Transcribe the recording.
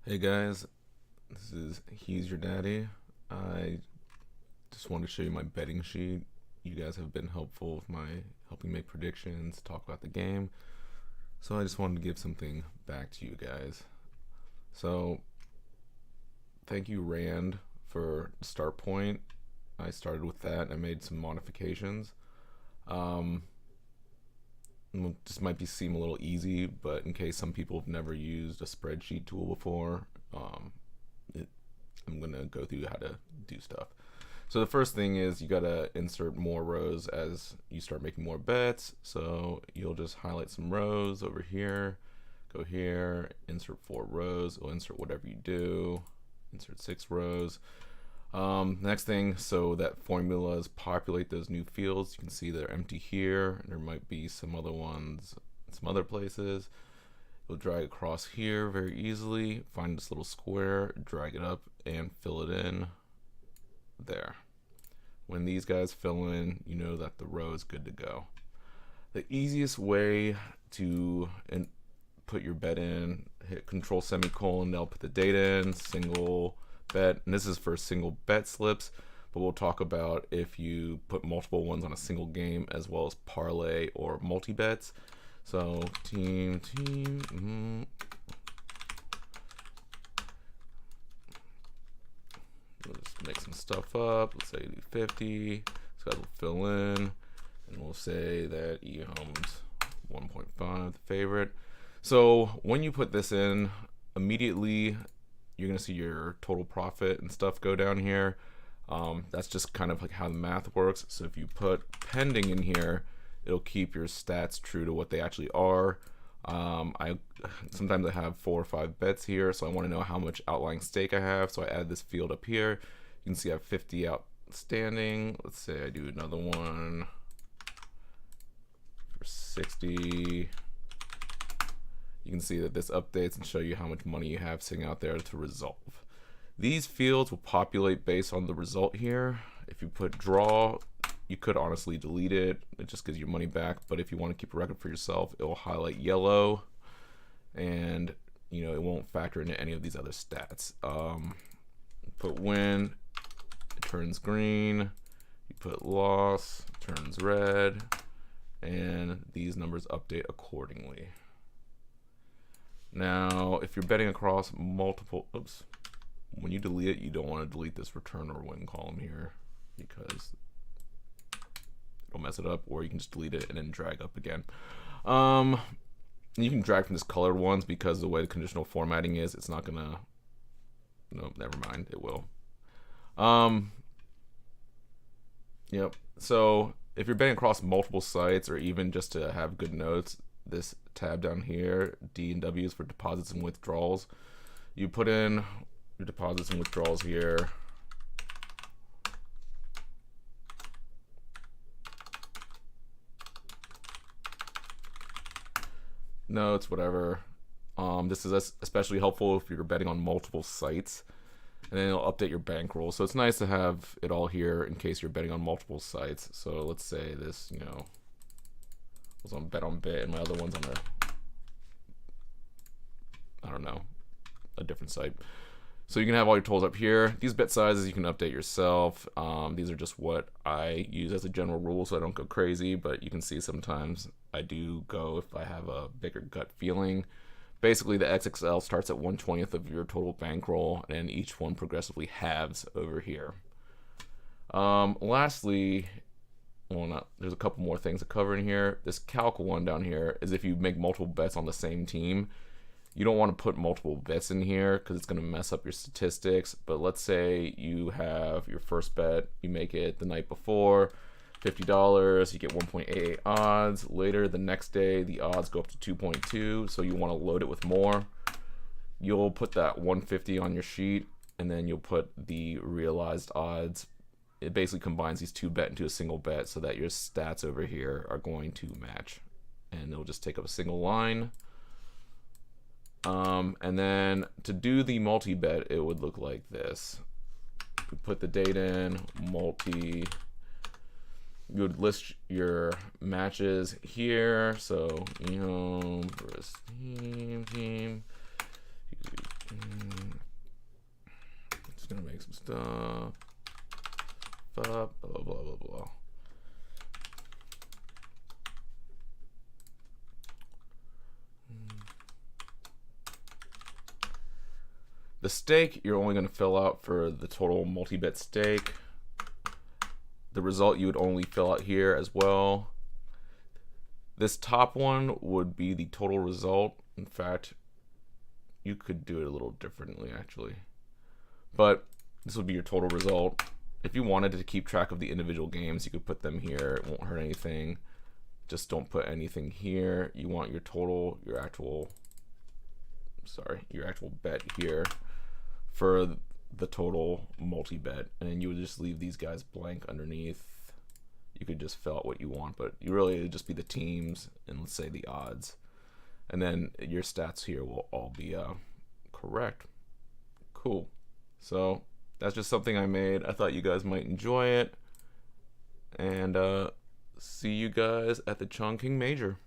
Hey guys, this is HughzUrDaddy. I just wanted to show you my betting sheet. You guys have been helpful with my helping make predictions, talk about the game. So I just wanted to give something back to you guys. So thank you Rand for start point. I started with that. I made some modifications. This might seem a little easy, but in case some people have never used a spreadsheet tool before, I'm gonna go through how to do stuff. So the first thing is you gotta insert more rows as you start making more bets. So you'll just highlight some rows over here, go here, insert 4 rows. It'll insert whatever you do. Insert 6 rows. Next thing, so that formulas populate those new fields. You can see they're empty here. There might be some other ones in some other places. You'll drag across here very easily, find this little square, drag it up, and fill it in there. When these guys fill in, you know that the row is good to go. The easiest way to put your bet in, hit control semicolon, they'll put the data in, single bet, and this is for single bet slips, but we'll talk about if you put multiple ones on a single game as well as parlay or multi-bets. So team, we'll just make some stuff up. Let's say do 50, so that'll fill in, and we'll say that Ehome's 1.5, the favorite. So when you put this in, immediately you're gonna see your total profit and stuff go down here. That's just kind of like how the math works. So if you put pending in here, it'll keep your stats true to what they actually are. Sometimes I have 4 or 5 bets here, so I want to know how much outlying stake I have. So I add this field up here. You can see I have 50 outstanding. Let's say I do another one for 60. You can see that this updates and show you how much money you have sitting out there to resolve. These fields will populate based on the result here. If you put draw, you could honestly delete it. It just gives you money back. But if you want to keep a record for yourself, it will highlight yellow, and it won't factor into any of these other stats. Put win, it turns green. You put loss, it turns red, and these numbers update accordingly. Now, if you're betting across multiple, when you delete it, you don't want to delete this return or win column here because it'll mess it up, or you can just delete it and then drag up again. You can drag from this colored ones because the way the conditional formatting is, it's not gonna, no, never mind, it will. Yep, so if you're betting across multiple sites or even just to have good notes, this tab down here, D and W, is for deposits and withdrawals. You put in your deposits and withdrawals here. Notes, whatever. This is especially helpful if you're betting on multiple sites, and then it'll update your bankroll. So it's nice to have it all here in case you're betting on multiple sites. So let's say this, was on bet on bit, and my other one's on I don't know, a different site. So you can have all your totals up here. These bet sizes you can update yourself. These are just what I use as a general rule, so I don't go crazy, but you can see sometimes I do go if I have a bigger gut feeling. Basically, the XXL starts at 1/20th of your total bankroll, and each one progressively halves over here. Lastly, there's a couple more things to cover in here. This calc one down here is if you make multiple bets on the same team. You don't want to put multiple bets in here because it's going to mess up your statistics. But let's say you have your first bet, you make it the night before, $50, you get 1.88 odds. Later the next day, the odds go up to 2.2, so you want to load it with more. You'll put that 150 on your sheet, and then you'll put the realized odds. It basically combines these 2 bets into a single bet so that your stats over here are going to match. And it'll just take up a single line. And then to do the multi-bet, it would look like this. You put the date in, multi. You would list your matches here. So, versus team. Just gonna make some stuff. Blah blah blah blah blah. The stake, you're only going to fill out for the total multi-bet stake. The result you would only fill out here as well. This top one would be the total result. In fact, you could do it a little differently actually. But this would be your total result. If you wanted to keep track of the individual games, you could put them here. It won't hurt anything. Just don't put anything here. You want your total, your actual bet here for the total multi-bet, and then you would just leave these guys blank underneath. You could just fill out what you want, but you really, it would just be the teams and let's say the odds, and then your stats here will all be correct. Cool. So that's just something I made. I thought you guys might enjoy it, and see you guys at the Chongqing Major.